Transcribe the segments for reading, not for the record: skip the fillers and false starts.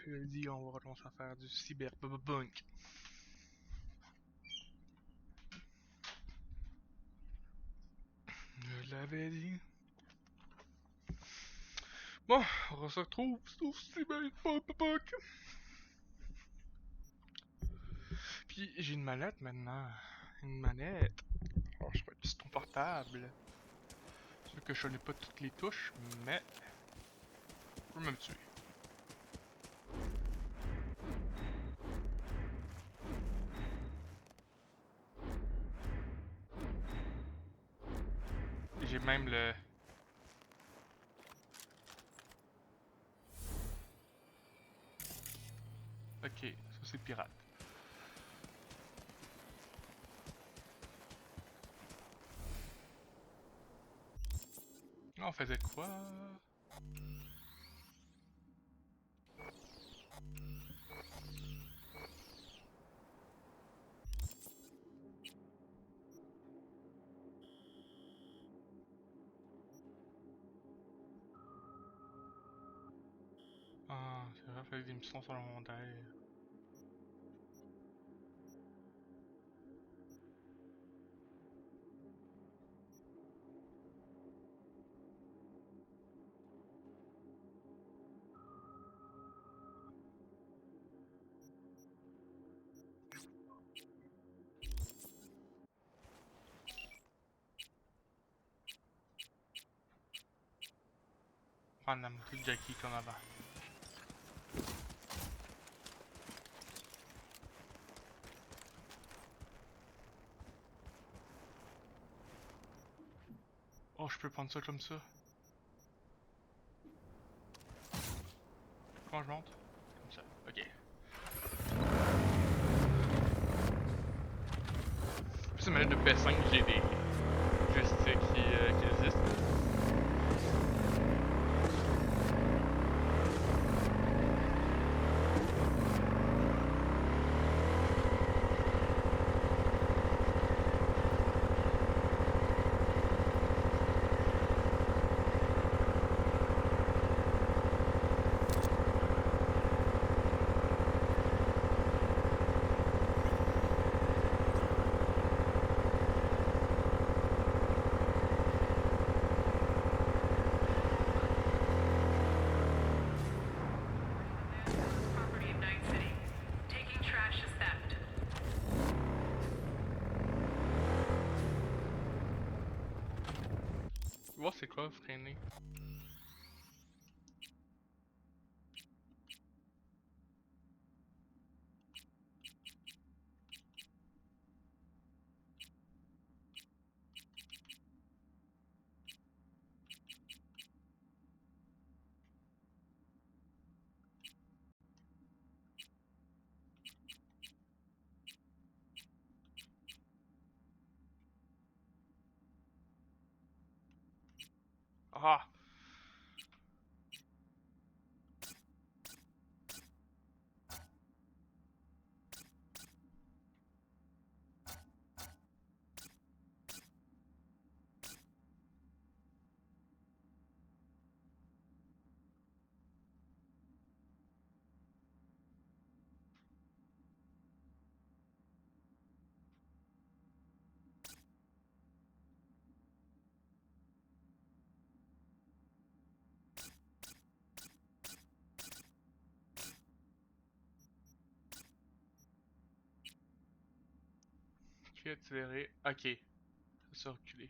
Jeudi, on va recommencer à faire du cyberpunk. Je l'avais dit. Bon, on se retrouve sur cyberpunk. Puis j'ai une manette maintenant. Une manette. Alors, je vais être piston portable. C'est sûr que je connais pas toutes les touches, mais je peux me tuer. J'ai même le... Ok, ça c'est pirate. Là, on faisait quoi? Ah, c'est vrai, faire des missions sur le montagne. Prendre la moto de Jackie comme avant. Oh, je peux prendre ça comme ça. Comment je monte? Comme ça, ok. Plus une manette de PS5, j'ai des joysticks qui existent. Property of Night City. Taking trash is theft. Voir c'est quoi freiner. Ah! Qui a accéléré? Ok. Ça s'est reculé.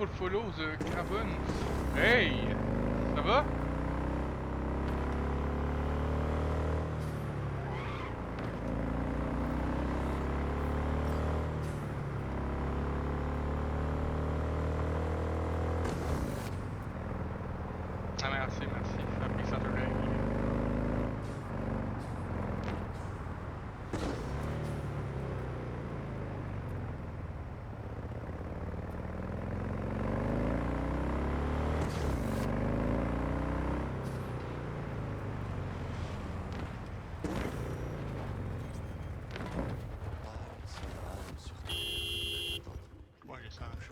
faut le follow, The Carbon. Hey! Ça va? Ah merci, merci. Happy Saturday. Ouais, il est sage.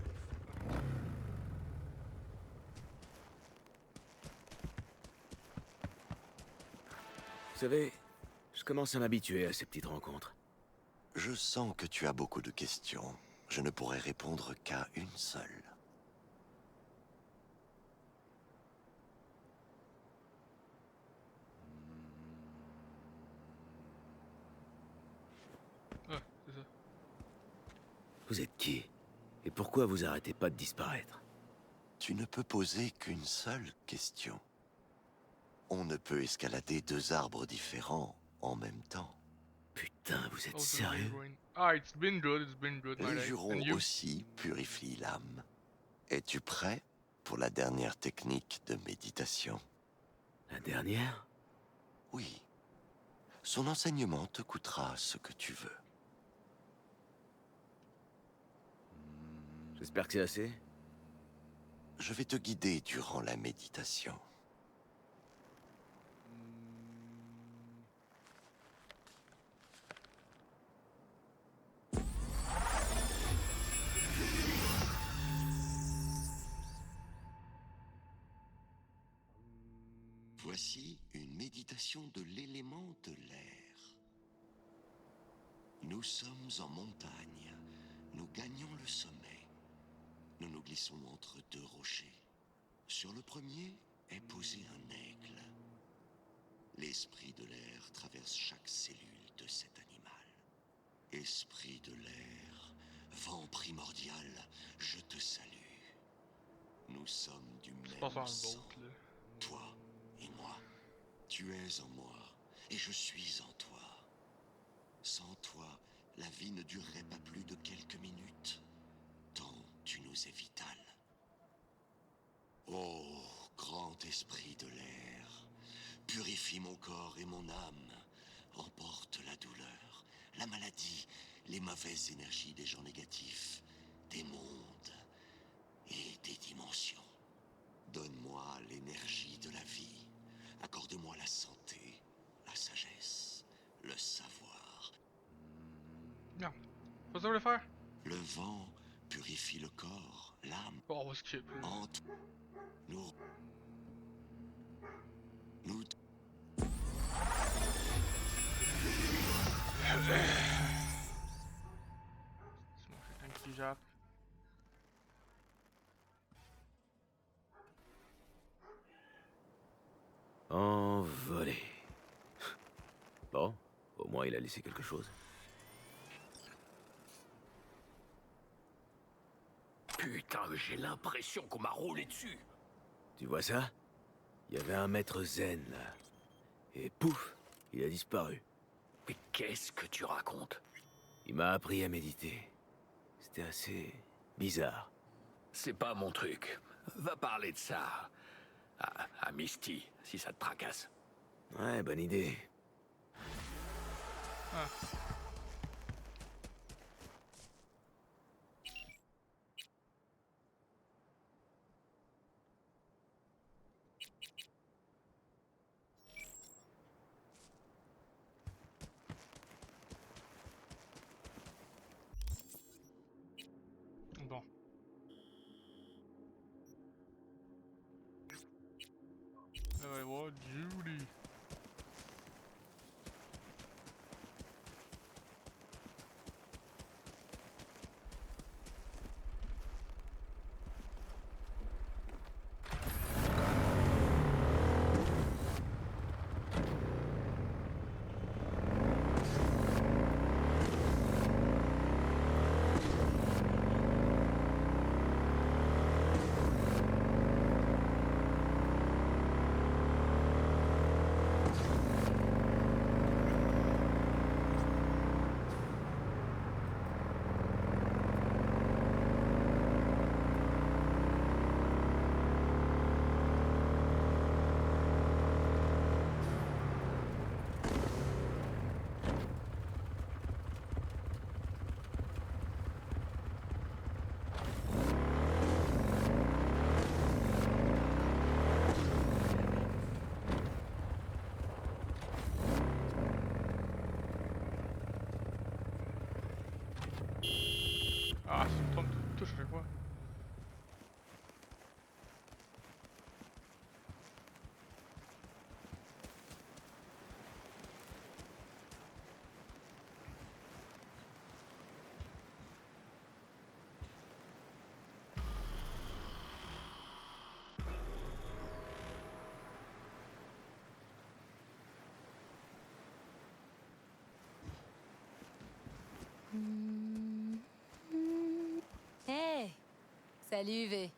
Vous savez, je commence à m'habituer à ces petites rencontres. Je sens que tu as beaucoup de questions. Je ne pourrais répondre qu'à une seule. Ah, c'est ça. Vous êtes qui? Et pourquoi vous arrêtez pas de disparaître? Tu ne peux poser qu'une seule question. On ne peut escalader deux arbres différents en même temps. Putain, vous êtes Oh, the sérieux? rain. Ah, it's been good, my Les life. jurons And you? aussi purifient l'âme. Es-tu prêt pour la dernière technique de méditation? La dernière? Oui. Son enseignement te coûtera ce que tu veux. J'espère que c'est assez. Je vais te guider durant la méditation. Voici une méditation de l'élément de l'air. Nous sommes en montagne. Nous gagnons le sommet. Nous nous glissons entre deux rochers. Sur le premier est posé un aigle. L'esprit de l'air traverse chaque cellule de cet animal. Esprit de l'air, vent primordial, je te salue. Nous sommes du C'est pas même ça sang. le boat, là. Toi et moi. Tu es en moi et je suis en toi. Sans toi, la vie ne durerait pas plus de quelques minutes. Tant tu nous es vital. Oh, grand esprit de l'air, purifie mon corps et mon âme. Emporte la douleur, la maladie, les mauvaises énergies des gens négatifs, des mondes et des dimensions. Donne-moi l'énergie de la vie. Accorde-moi la santé, la sagesse, le savoir. Non. Pas ça, le faire? Le vent purifie le corps, l'âme. Bon, on va skip. Entre nous. Nous. C'est mon chien qui jappe. Envolé. Bon, au moins il a laissé quelque chose. Putain, j'ai l'impression qu'on m'a roulé dessus. Tu vois ça? Il y avait un maître zen là. Et pouf, il a disparu. Mais qu'est-ce que tu racontes? Il m'a appris à méditer. C'était assez bizarre. C'est pas mon truc. Va parler de ça à Misty, si ça te tracasse. Ouais, bonne idée. Ah. Bon. Là, on va voir Judy. Salut V.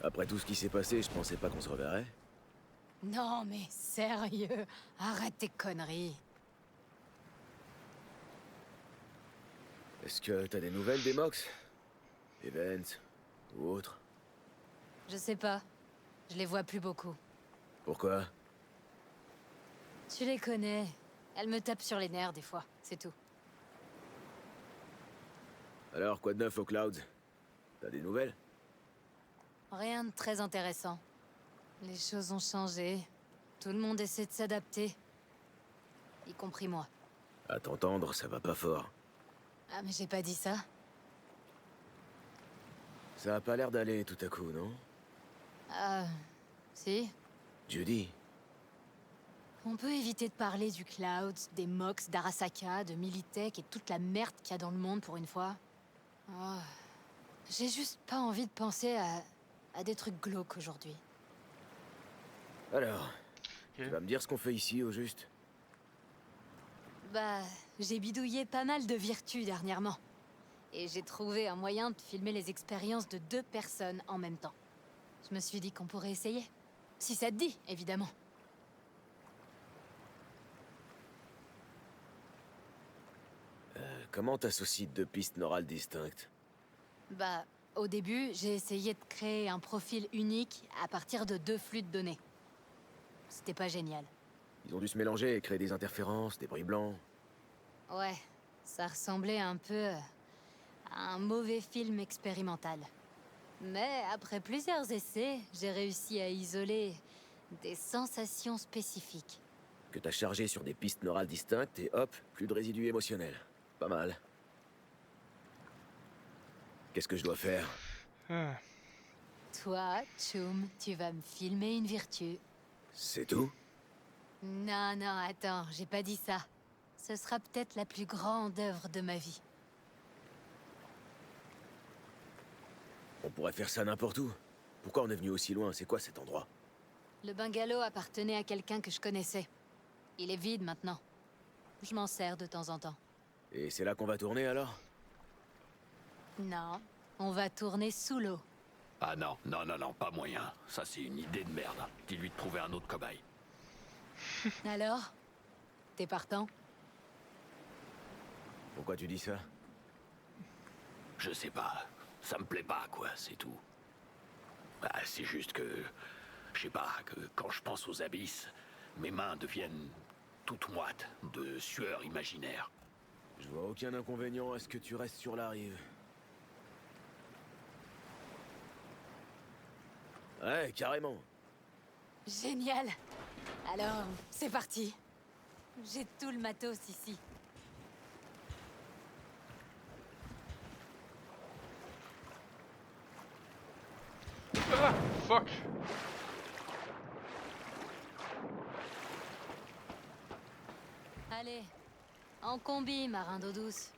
Après tout ce qui s'est passé, je pensais pas qu'on se reverrait. Non mais sérieux, arrête tes conneries. Est-ce que t'as des nouvelles des Mox? Events ou autres? Je sais pas. Je les vois plus beaucoup. Pourquoi? Tu les connais. Elles me tapent sur les nerfs des fois, c'est tout. Alors, quoi de neuf aux Clouds? T'as des nouvelles? Rien de très intéressant. Les choses ont changé. Tout le monde essaie de s'adapter. Y compris moi. À t'entendre, ça va pas fort. Ah mais j'ai pas dit ça. Ça a pas l'air d'aller tout à coup, non? Si. Judy? On peut éviter de parler du Cloud, des Mox, d'Arasaka, de Militech et toute la merde qu'il y a dans le monde pour une fois. Oh. J'ai juste pas envie de penser à des trucs glauques aujourd'hui. Alors, Ok. tu vas me dire ce qu'on fait ici, au juste? Bah, j'ai bidouillé pas mal de vertus dernièrement. Et j'ai trouvé un moyen de filmer les expériences de 2 personnes en même temps. Je me suis dit qu'on pourrait essayer. Si ça te dit, évidemment. Comment t'associes 2 pistes neurales distinctes? Bah, au début, j'ai essayé de créer un profil unique à partir de 2 flux de données. C'était pas génial. Ils ont dû se mélanger et créer des interférences, des bruits blancs. Ouais, ça ressemblait un peu à un mauvais film expérimental. Mais après plusieurs essais, j'ai réussi à isoler des sensations spécifiques. Que t'as chargé sur des pistes neurales distinctes et hop, plus de résidus émotionnels. Pas mal. Qu'est-ce que je dois faire? Ah. Toi, Chum, tu vas me filmer une vertu. C'est tout? Non, non, attends, j'ai pas dit ça. Ce sera peut-être la plus grande œuvre de ma vie. On pourrait faire ça n'importe où. Pourquoi on est venu aussi loin? C'est quoi cet endroit? Le bungalow appartenait à quelqu'un que je connaissais. Il est vide maintenant. Je m'en sers de temps en temps. Et c'est là qu'on va tourner alors? Non, on va tourner sous l'eau. Ah non, non, non, non, pas moyen. Ça, c'est une idée de merde. Dis-lui de trouver un autre cobaye. Alors? T'es partant? Pourquoi tu dis ça? Je sais pas. Ça me plaît pas, quoi, c'est tout. Bah, c'est juste que... Je sais pas, que quand je pense aux abysses, mes mains deviennent toutes moites de sueur imaginaire. Je vois aucun inconvénient à ce que tu restes sur la rive. Ouais, carrément. Génial! Alors, c'est parti. J'ai tout le matos ici. Ah, fuck! Allez, en combi, marin d'eau douce.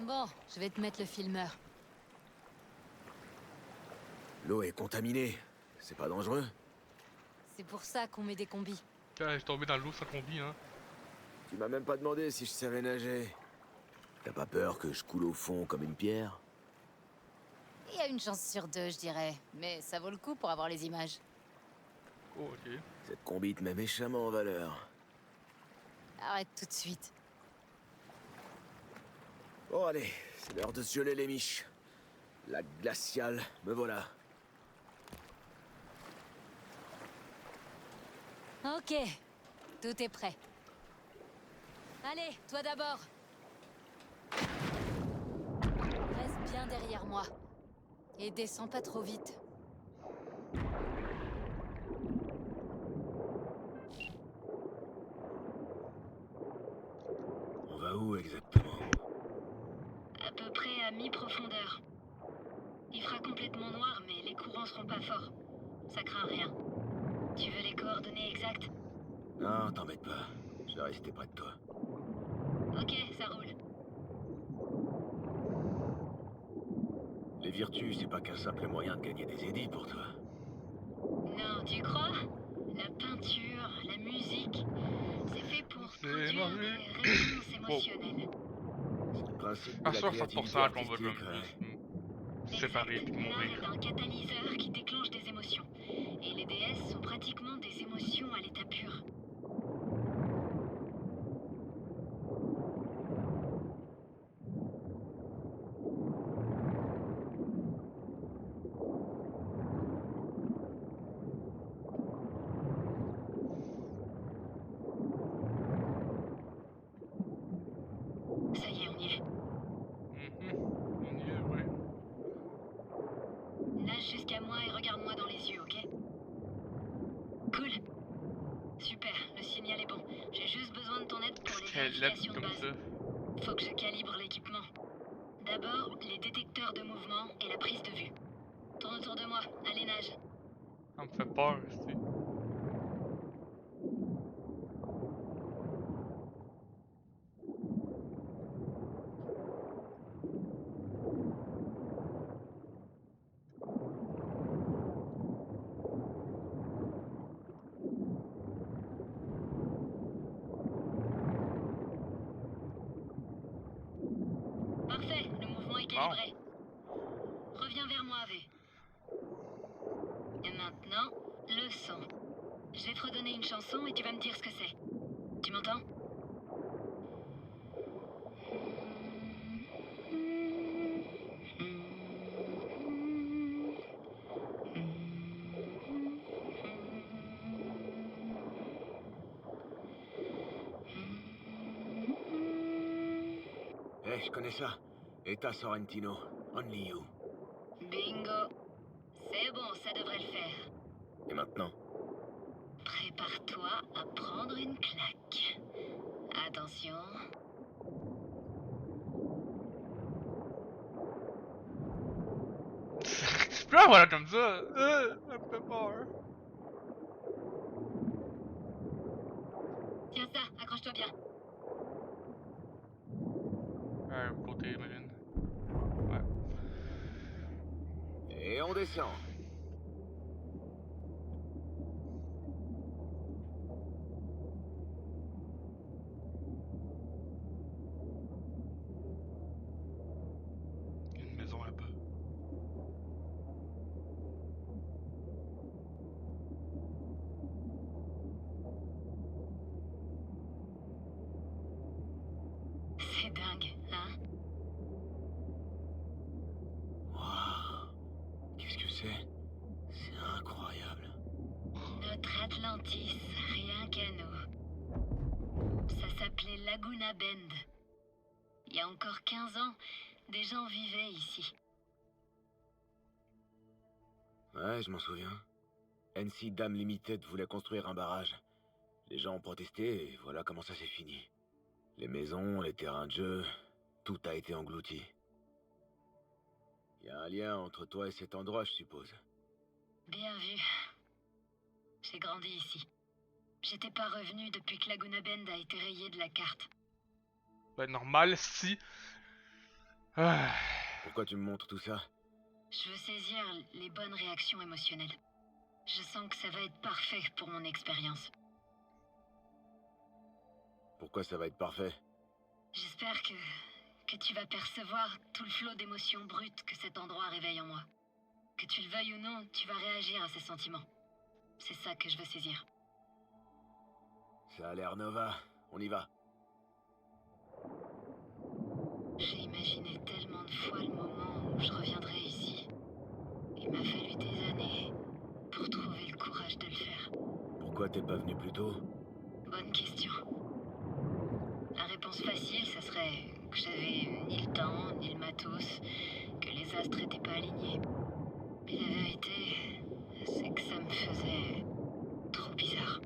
Bon, je vais te mettre le filmeur. L'eau est contaminée. C'est pas dangereux? C'est pour ça qu'on met des combis. Putain, je suis tombé dans l'eau sans combi, hein. Tu m'as même pas demandé si je savais nager. T'as pas peur que je coule au fond comme une pierre? Il y a une chance sur 2, je dirais. Mais ça vaut le coup pour avoir les images. Oh, ok. Cette combi te met méchamment en valeur. Arrête tout de suite. Bon allez, c'est l'heure de se geler les miches. La glaciale, me voilà. Ok, tout est prêt. Allez, toi d'abord. Reste bien derrière moi. Et descends pas trop vite. On va où exactement? À peu près à mi-profondeur. Il fera complètement noir, mais les courants seront pas forts. Ça craint rien. Tu veux les coordonnées exactes? Non, t'embête pas. Je vais rester près de toi. Ok, ça roule. Les vertus, c'est pas qu'un simple moyen de gagner des édits pour toi. Non, tu crois? La peinture, la musique, c'est fait pour C'est produire marré. des réponses émotionnelles. C'est le principe de Ah, la ça, créativité 100% qu'on va jouer artistique, en ouais. plus. séparer puis L'art mourir. est un catalyseur qui déclenche des émotions. Et les déesses sont pratiquement des émotions à l'état pur. Ça y est, on y est. On y est, ouais. Nage jusqu'à moi et regarde-moi dans les yeux, ok? Cool. Super, le signal est bon. J'ai juste besoin de ton aide pour les Qu'elle vérifications de comme base. ça. Faut que je calibre l'équipement. D'abord, les détecteurs de mouvement et la prise de vue. Tourne autour de moi, allez nage. Ça me fait peur, c'est. Parfait, le mouvement est calibré. Reviens vers moi, V. Et maintenant, le son. Je vais te redonner une chanson et tu vas me dire ce que c'est. Tu m'entends? Eh, je connais ça. Eta Sorrentino. Only You. Bingo. C'est bon, ça devrait le faire. Et maintenant? Prépare-toi à prendre une claque. Attention. Je peux avoir comme ça. Ça me fait peur. Tiens ça, accroche-toi bien. Côté marine. Ouais. Et on descend. Il y a une maison là-bas. C'est dingue, hein? Waouh. Qu'est-ce que c'est? C'est incroyable. Notre Atlantis, rien qu'à nous. Ça s'appelait Laguna Bend. Il y a encore 15 ans, des gens vivaient ici. Ouais, je m'en souviens. NC Dam Limited voulait construire un barrage. Les gens ont protesté et voilà comment ça s'est fini. Les maisons, les terrains de jeu, tout a été englouti. Il y a un lien entre toi et cet endroit, je suppose. Bien vu. J'ai grandi ici. J'étais pas revenu depuis que Laguna Bend a été rayé de la carte. Ben normal si. Ah. Pourquoi tu me montres tout ça? Je veux saisir les bonnes réactions émotionnelles. Je sens que ça va être parfait pour mon expérience. Pourquoi ça va être parfait? J'espère que tu vas percevoir tout le flot d'émotions brutes que cet endroit réveille en moi. Que tu le veuilles ou non, tu vas réagir à ces sentiments. C'est ça que je veux saisir. Ça a l'air Nova. On y va. J'ai imaginé tellement de fois le moment où je reviendrai ici. Il m'a fallu des années pour trouver le courage de le faire. Pourquoi t'es pas venu plus tôt? Bonne question. La réponse facile, ça serait que j'avais ni le temps, ni le matos, que les astres étaient pas alignés. Mais la vérité, c'est que ça me faisait trop bizarre.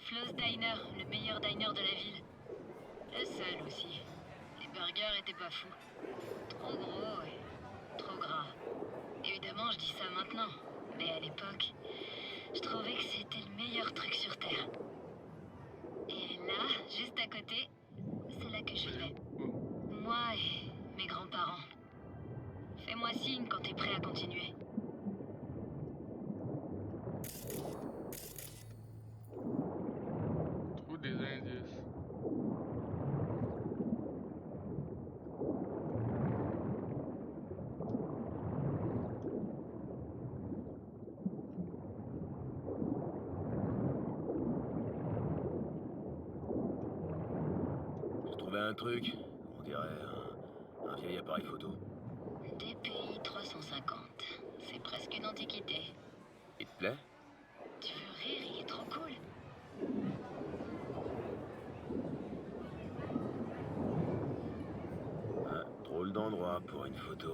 Flo's Diner, le meilleur diner de la ville. Le seul aussi. Les Trafalgar était pas fou. Trop gros et trop gras. Évidemment, je dis ça maintenant. Mais à l'époque, je trouvais que c'était le meilleur truc sur Terre. Et là, juste à côté, c'est là que je vivais. Moi et mes grands-parents. Fais-moi signe quand t'es prêt à continuer. Trouve des indices. J'ai trouvé un truc, on dirait un vieil appareil photo. DPI 350. C'est presque une antiquité. Il te plaît? Tu veux rire, il est trop cool. Un drôle d'endroit pour une photo.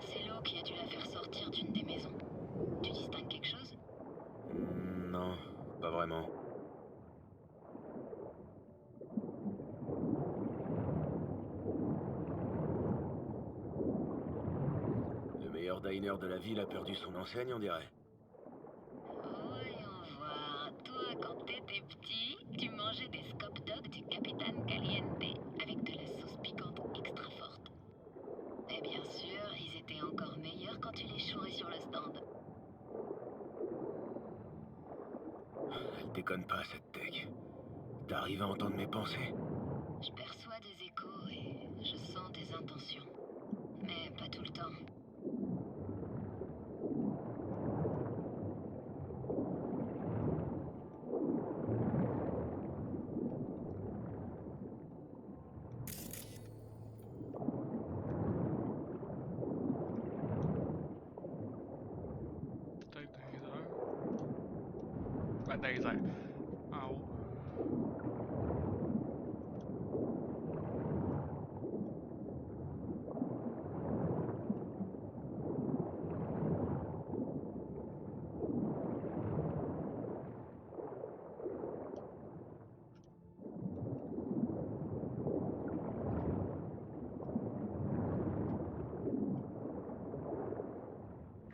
C'est l'eau qui a dû la faire sortir d'une des maisons. Tu distingues quelque chose? Non, pas vraiment. Le meilleur diner de la ville a perdu son enseigne, on dirait. Voyons voir. Toi, quand t'étais petit, tu mangeais des Scop Dogs du Capitaine Caliente avec de la sauce piquante extra forte. Et bien sûr, ils étaient encore meilleurs quand tu les chourais sur le stand. Elle déconne pas, cette tech. T'arrives à entendre mes pensées? Je perçois des échos et je sens des intentions. Mais pas tout le temps. Peut-être dans les airs. Ben, dans les airs. En haut.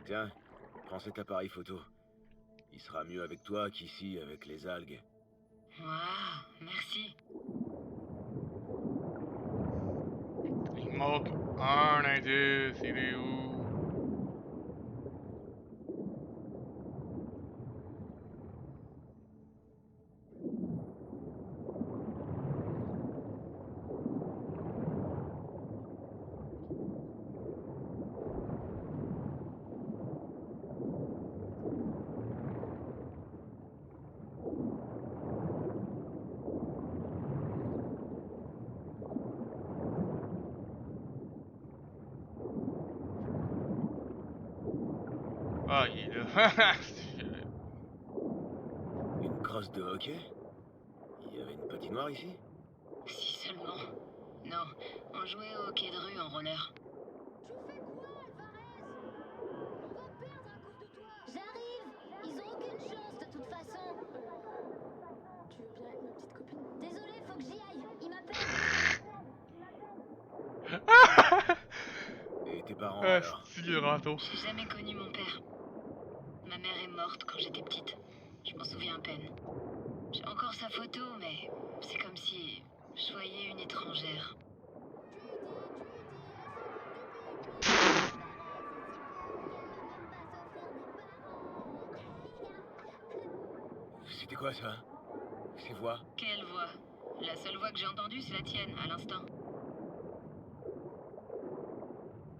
Tiens, prends cet appareil photo. Il sera mieux avec toi qu'ici avec les algues. Waouh, merci. Il manque un indice, il est où? Ah, il est là. Une crosse de hockey? Il y avait une patinoire ici? Si seulement. Non, on jouait au hockey de rue en roller. Tu fais quoi, Alvarez? On va perdre à cause de toi. J'arrive. Ils ont aucune chance de toute façon. Tu veux bien être ma petite copine? Désolé, faut que j'y aille. Il m'appelle. Et tes parents Ah, alors? style râteau. J'ai jamais connu mon père. Ma mère est morte quand j'étais petite. Je m'en souviens à peine. J'ai encore sa photo, mais c'est comme si je voyais une étrangère. C'était quoi ça? Ces voix? Quelle voix? La seule voix que j'ai entendue, c'est la tienne, à l'instant.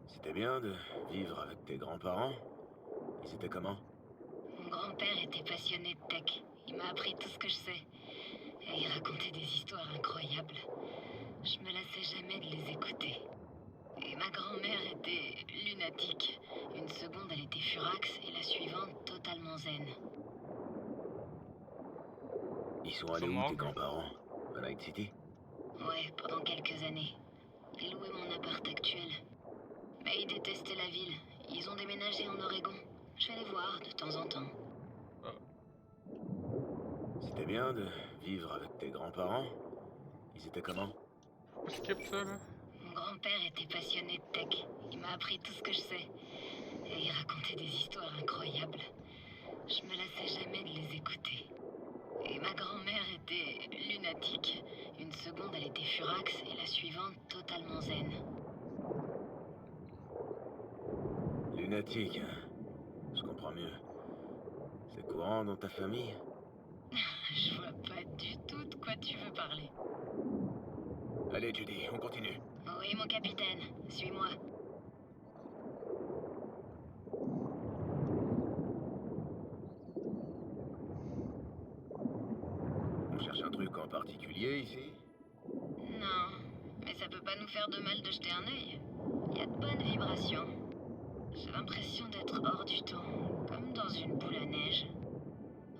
C'était bien de vivre avec tes grands-parents? Ils étaient comment? Mon grand-père était passionné de tech. Il m'a appris tout ce que je sais. Et il racontait des histoires incroyables. Je me lassais jamais de les écouter. Et ma grand-mère était lunatique. Une seconde, elle était furax et la suivante, totalement zen. Ils sont allés où tes grands-parents? À Night City? Ouais, pendant quelques années. Ils louaient mon appart actuel. Mais ils détestaient la ville. Ils ont déménagé en Oregon. Je vais les voir de temps en temps. C'était bien de vivre avec tes grands-parents? Ils étaient comment? Faut skip ça là. grand-père était passionné de tech. Il m'a appris tout ce que je sais. Et il racontait des histoires incroyables. Je me lassais jamais de les écouter. Et ma grand-mère était lunatique. Une seconde, elle était furax et la suivante, totalement zen. Lunatique, hein. Je comprends mieux. C'est courant dans ta famille? Je vois pas du tout de quoi tu veux parler. Allez, Judy, on continue. Oui, mon capitaine, suis-moi. On cherche un truc en particulier ici? Non, mais ça peut pas nous faire de mal de jeter un œil. Il y a de bonnes vibrations. J'ai l'impression d'être hors du temps, comme dans une boule à neige.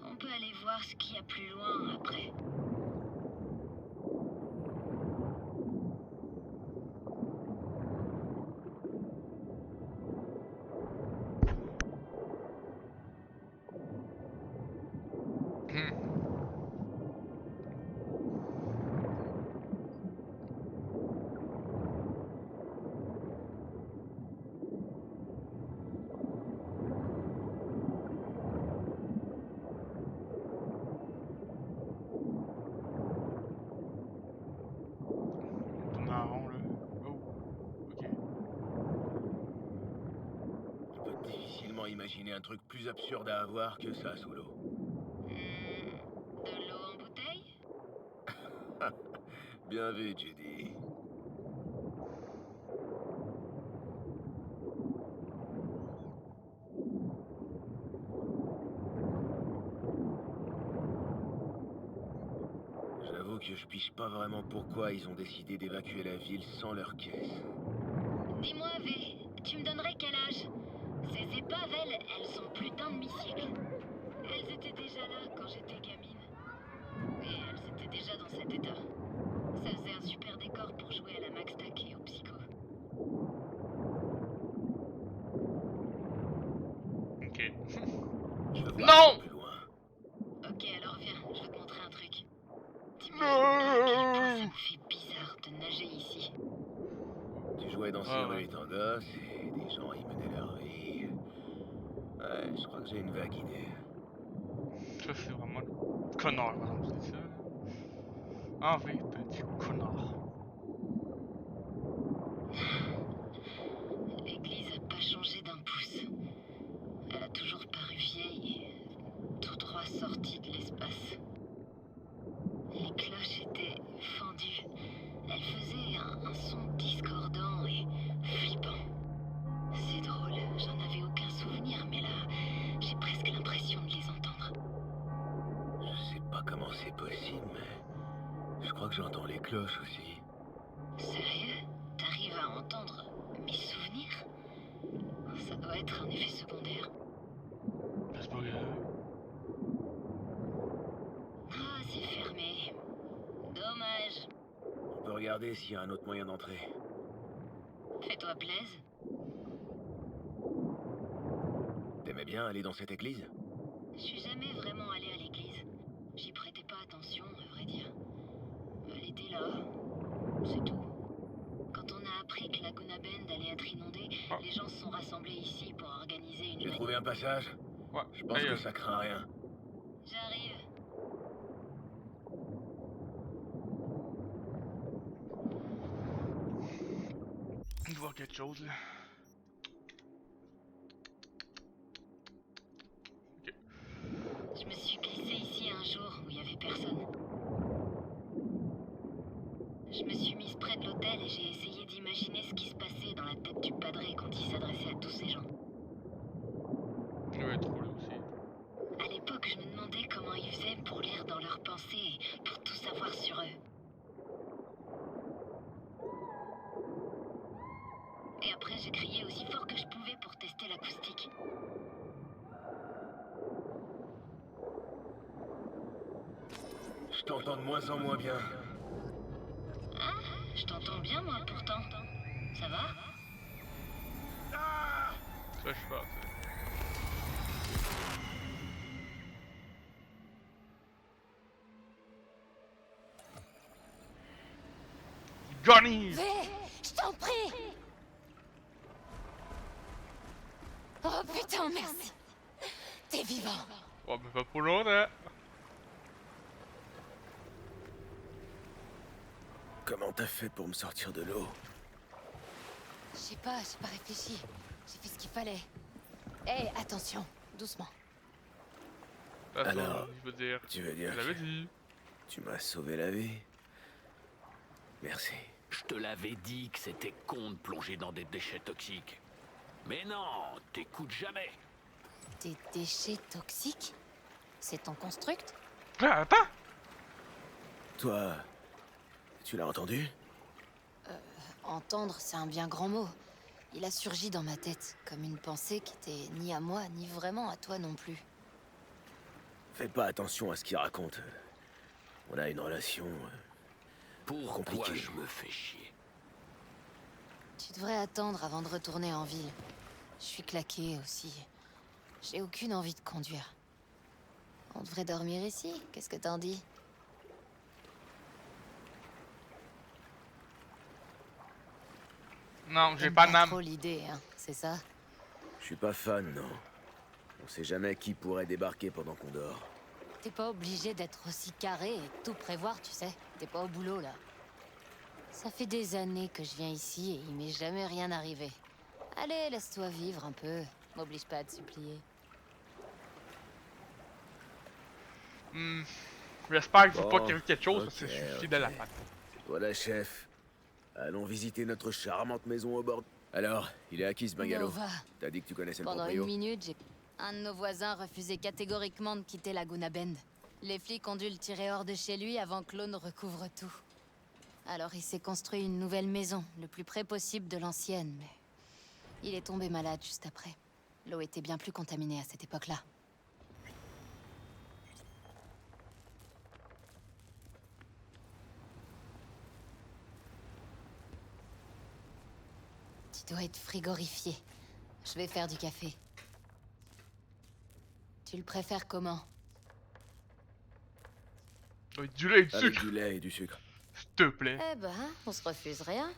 On peut aller voir ce qu'il y a plus loin après. Tourne en rond là. Oh, ok. On peut difficilement imaginer un truc plus absurde à avoir que ça sous l'eau. De l'eau en bouteille? Bien vu, Judy. J'avoue que je piche pas vraiment pourquoi ils ont décidé d'évacuer la ville sans leur caisse. Dis-moi, V, tu me donnerais quel âge? Ces épaves, elles sont plus d'un demi-siècle. Elles étaient déjà là quand j'étais gamine. Et elles étaient déjà dans cet état. Ça faisait un super décor pour jouer à la Max Tack et au Psycho. Ok. Je veux voir Non! plus loin. Ok, alors viens, je vais te montrer un truc. T'imagines pas à quel point ça me fait bizarre de nager ici. Tu jouais dans ces Ouais, rues ouais. étant gosse et des gens y menaient leur vie. Ouais, je crois que j'ai une vague idée. Ça, c'est vraiment le connard quand tu dis ça. Là. En vrai, t'as dit connard. L'église a pas changé d'un pouce. Elle a toujours paru vieille et tout droit sortie de l'espace. Les cloches étaient fendues. Elles faisaient un son discordant et flippant. C'est drôle, j'en avais aucun souvenir, mais là, j'ai presque l'impression de les entendre. Je sais pas comment c'est possible, mais je crois que j'entends les cloches aussi. Sérieux? T'arrives à entendre mes souvenirs? Ça doit être un effet secondaire. C'est pas grave. Ah, c'est fermé. Dommage. On peut regarder s'il y a un autre moyen d'entrer. Fais-toi plaise. T'aimais bien aller dans cette église? Je suis jamais vraiment allée à l'église. J'y prêtais pas attention, à vrai dire. Elle était là. C'est tout. Quand on a appris que Laguna Bend allait être inondée, Ah. les gens se sont rassemblés ici pour organiser une J'ai manif. trouvé un passage. Ouais. Je pense Hey, que ça craint rien. J'arrive. on doit voir quelque chose là. Ok. Je me suis glissée ici un jour où il y avait personne. Je me suis mise près de l'hôtel et j'ai essayé d'imaginer ce qui se passait dans la tête du padré quand il s'adressait à tous ces gens. Ouais, trop là aussi. À l'époque, je me demandais comment ils faisaient pour lire dans leurs pensées et pour tout savoir sur eux. Et après, j'ai crié aussi fort que je pouvais pour tester l'acoustique. Je t'entends de moins en moins bien. Ah, je t'entends bien, moi, pourtant. Ça va? Ça, je sais pas. Johnny! V, je t'en t'en prie. Oh putain, merci. T'es vivant. Oh, mais pas pour longtemps. Comment t'as fait pour me sortir de l'eau? J'ai pas réfléchi. J'ai fait ce qu'il fallait. Hé, attention, doucement. Alors, je veux dire. Tu veux dire Je l'avais que dit. tu m'as sauvé la vie? Merci. Je te l'avais dit que c'était con de plonger dans des déchets toxiques. Mais non, t'écoutes jamais. Des déchets toxiques? C'est ton construct? Ah, attends! Toi, tu l'as entendu? Entendre, c'est un bien grand mot. Il a surgi dans ma tête, comme une pensée qui était ni à moi, ni vraiment à toi non plus. Fais pas attention à ce qu'il raconte. On a une relation Pourquoi compliquée. je me fais chier? Tu devrais attendre avant de retourner en ville. Je suis claquée aussi. J'ai aucune envie de conduire. On devrait dormir ici, qu'est-ce que t'en dis? Non, j'ai T'aimes pas pas d'âme. trop l'idée, hein, c'est ça? Je suis pas fan, non. On sait jamais qui pourrait débarquer pendant qu'on dort. T'es pas obligé d'être aussi carré et de tout prévoir, tu sais. T'es pas au boulot, là. Ça fait des années que je viens ici et il m'est jamais rien arrivé. Allez, laisse-toi vivre un peu. M'oblige pas à te supplier. J'espère qu'il faut Bon, pas qu'il arrive quelque chose, parce que ok, je suis fidèle à ok. la patte. Voilà, chef. Allons visiter notre charmante maison au bord. Alors, il est à qui ce bungalow? Nova. T'as dit que tu connaissais le Pendant proprio? une minute, un de nos voisins refusait catégoriquement de quitter Laguna Bend. Les flics ont dû le tirer hors de chez lui avant que l'eau ne recouvre tout. Alors il s'est construit une nouvelle maison, le plus près possible de l'ancienne, mais... Il est tombé malade juste après. L'eau était bien plus contaminée à cette époque-là. Tu dois être frigorifié. Je vais faire du café. Tu le préfères comment? Avec du lait et du Avec sucre, du lait et du sucre. s'il te plaît. Eh ben, on se refuse rien.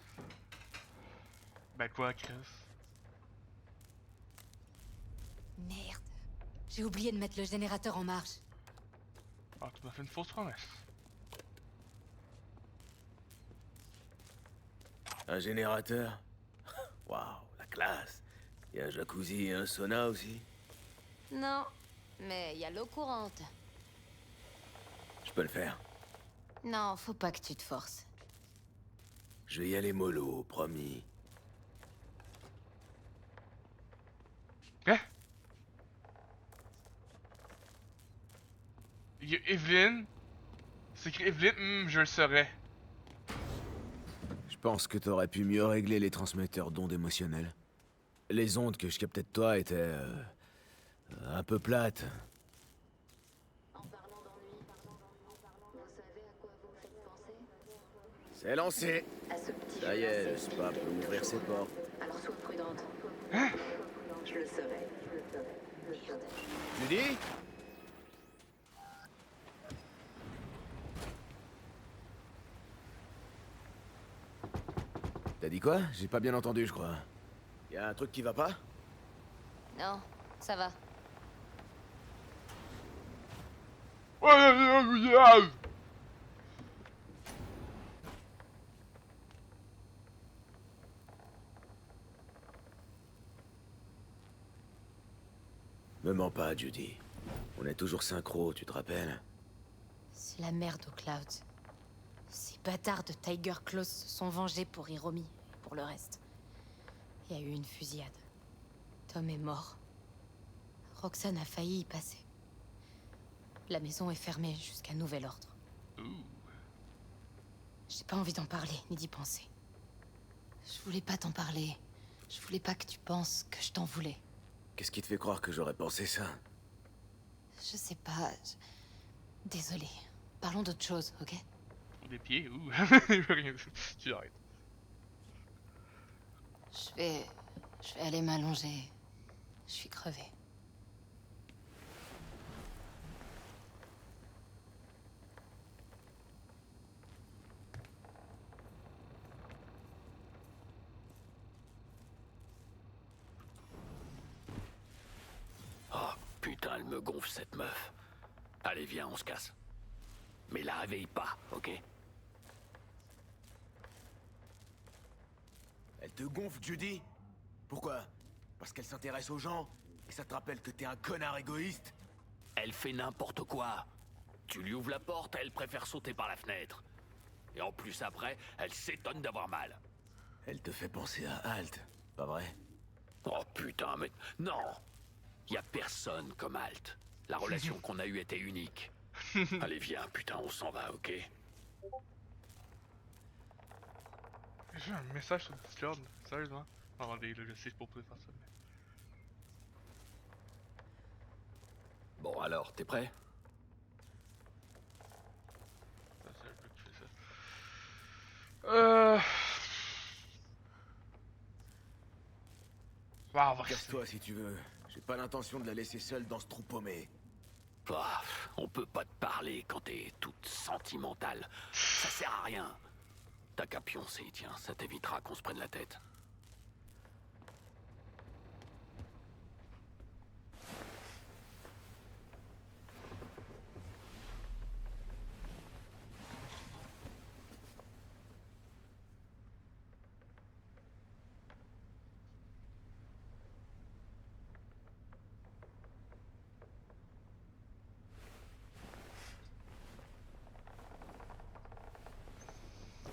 Ben quoi, Chris? Merde. J'ai oublié de mettre le générateur en marche. Ah, tu m'as fait une fausse promesse. Un générateur? Waouh, la classe. Il y a un jacuzzi et un sauna aussi. Non, mais il y a l'eau courante. Je peux le faire. Non, faut pas que tu te forces. Je vais y aller mollo, promis. Hein? Evelyn? C'est écrit Evelyn, je le saurais. Je pense que t'aurais pu mieux régler les transmetteurs d'ondes émotionnelles. Les ondes que je captais de toi étaient... un peu plates. En parlant d'ennui, vous savez à quoi vous me faites penser? C'est lancé. À ce petit Ça y jeu est, le assez spa peut ouvrir ses portes. Alors sois prudente. Je le serai. Merde. Judy? T'as dit quoi? J'ai pas bien entendu, je crois. Y a un truc qui va pas? Non, ça va. Me mens pas, Judy. On est toujours synchro, tu te rappelles? C'est la merde aux Clouds. Ces bâtards de Tiger Claws se sont vengés pour Hiromi et pour le reste. Il y a eu une fusillade. Tom est mort. Roxane a failli y passer. La maison est fermée jusqu'à nouvel ordre. J'ai pas envie d'en parler, ni d'y penser. Je voulais pas t'en parler. Je voulais pas que tu penses que je t'en voulais. Qu'est-ce qui te fait croire que j'aurais pensé ça? Je sais pas. Désolée. Parlons d'autre chose, ok? Des pieds, ouh. Je veux rien. Tu arrêtes. Je vais aller m'allonger. Je suis crevée. putain, elle me gonfle cette meuf. Allez, viens, on se casse. Mais la réveille pas, ok? Elle te gonfle, Judy? Pourquoi? Parce qu'elle s'intéresse aux gens? Et ça te rappelle que t'es un connard égoïste? Elle fait n'importe quoi. Tu lui ouvres la porte, elle préfère sauter par la fenêtre. Et en plus après, elle s'étonne d'avoir mal. Elle te fait penser à Alt, pas vrai? Oh putain, mais... Non! Y a personne comme Alt. La relation qu'on a eue était unique. Allez, viens, putain, on s'en va, ok? J'ai un message sur Discord, sérieusement. Attendez, là, je sais pas pour faire ça. Mais... Bon alors, t'es prêt? Ça, c'est un peu que je fais ça. Wow, on va Casse-toi si tu veux. J'ai pas l'intention de la laisser seule dans ce trou paumé. Ah, on peut pas te parler quand t'es toute sentimentale. Ça sert à rien. T'as qu'à pioncer, tiens, ça t'évitera qu'on se prenne la tête.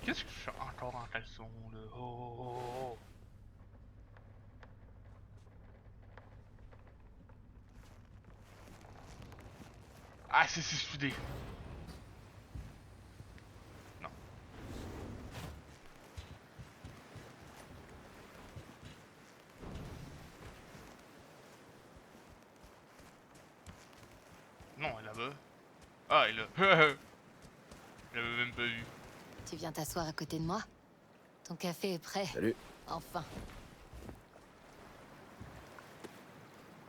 Qu'est-ce que je fais encore en caleçon là? Oh. Ah, c'est suicidé. Non. Non, elle est là-bas. Ah, elle est là. Je l'avais même pas vu. Tu viens t'asseoir à côté de moi? Ton café est prêt. Salut. Enfin.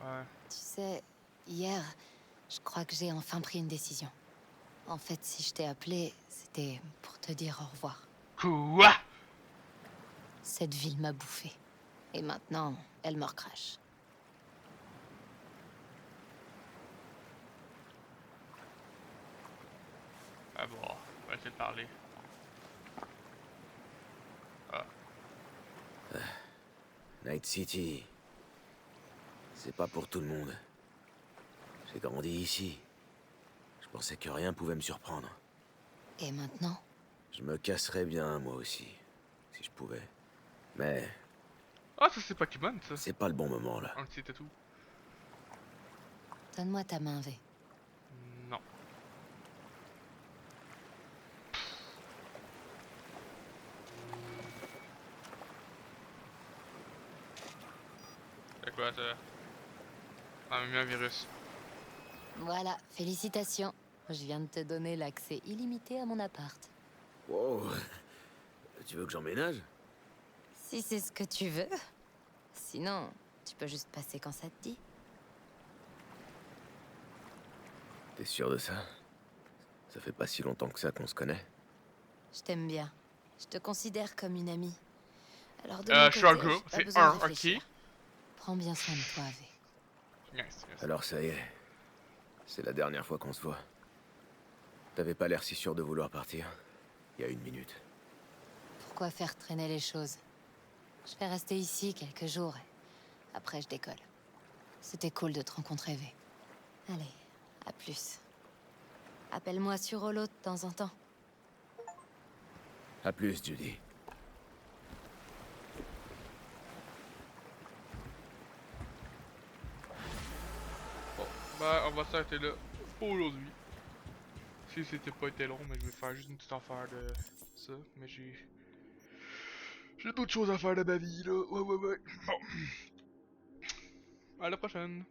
Ouais. Tu sais, hier, je crois que j'ai enfin pris une décision. En fait, si je t'ai appelé, c'était pour te dire au revoir. Quoi? Cette ville m'a bouffé. Et maintenant, elle me recrache. Ah bon, on va essayer de parler. Ah. Night City. C'est pas pour tout le monde. J'ai grandi ici. Je pensais que rien pouvait me surprendre. Et maintenant? Je me casserais bien, moi aussi. Si je pouvais. Mais Ah, ça c'est Pokémon ça. c'est pas le bon moment, là. Un petit tatou. Donne-moi ta main, V. Non. C'est quoi ça? Ah, mais un virus. Voilà, félicitations. Je viens de te donner l'accès illimité à mon appart. Wow. Tu veux que j'emménage? Si c'est ce que tu veux. Sinon, tu peux juste passer quand ça te dit. T'es sûr de ça? Ça fait pas si longtemps que ça qu'on se connaît. Je t'aime bien. Je te considère comme une amie. Alors de Je suis un gars, c'est un, ok? Prends bien soin de toi, V. Yes. Alors ça y est. C'est la dernière fois qu'on se voit. T'avais pas l'air si sûr de vouloir partir. Il y a une minute. Pourquoi faire traîner les choses? Je vais rester ici quelques jours et après je décolle. C'était cool de te rencontrer, V. Allez, à plus. Appelle-moi sur Holo de temps en temps. À plus, Judy. Bon, bah on va s'arrêter là pour aujourd'hui. Si c'était pas été long, mais je vais faire juste une petite affaire de ça. Mais j'ai d'autres choses à faire de ma vie là. Ouais. Bon. À la prochaine.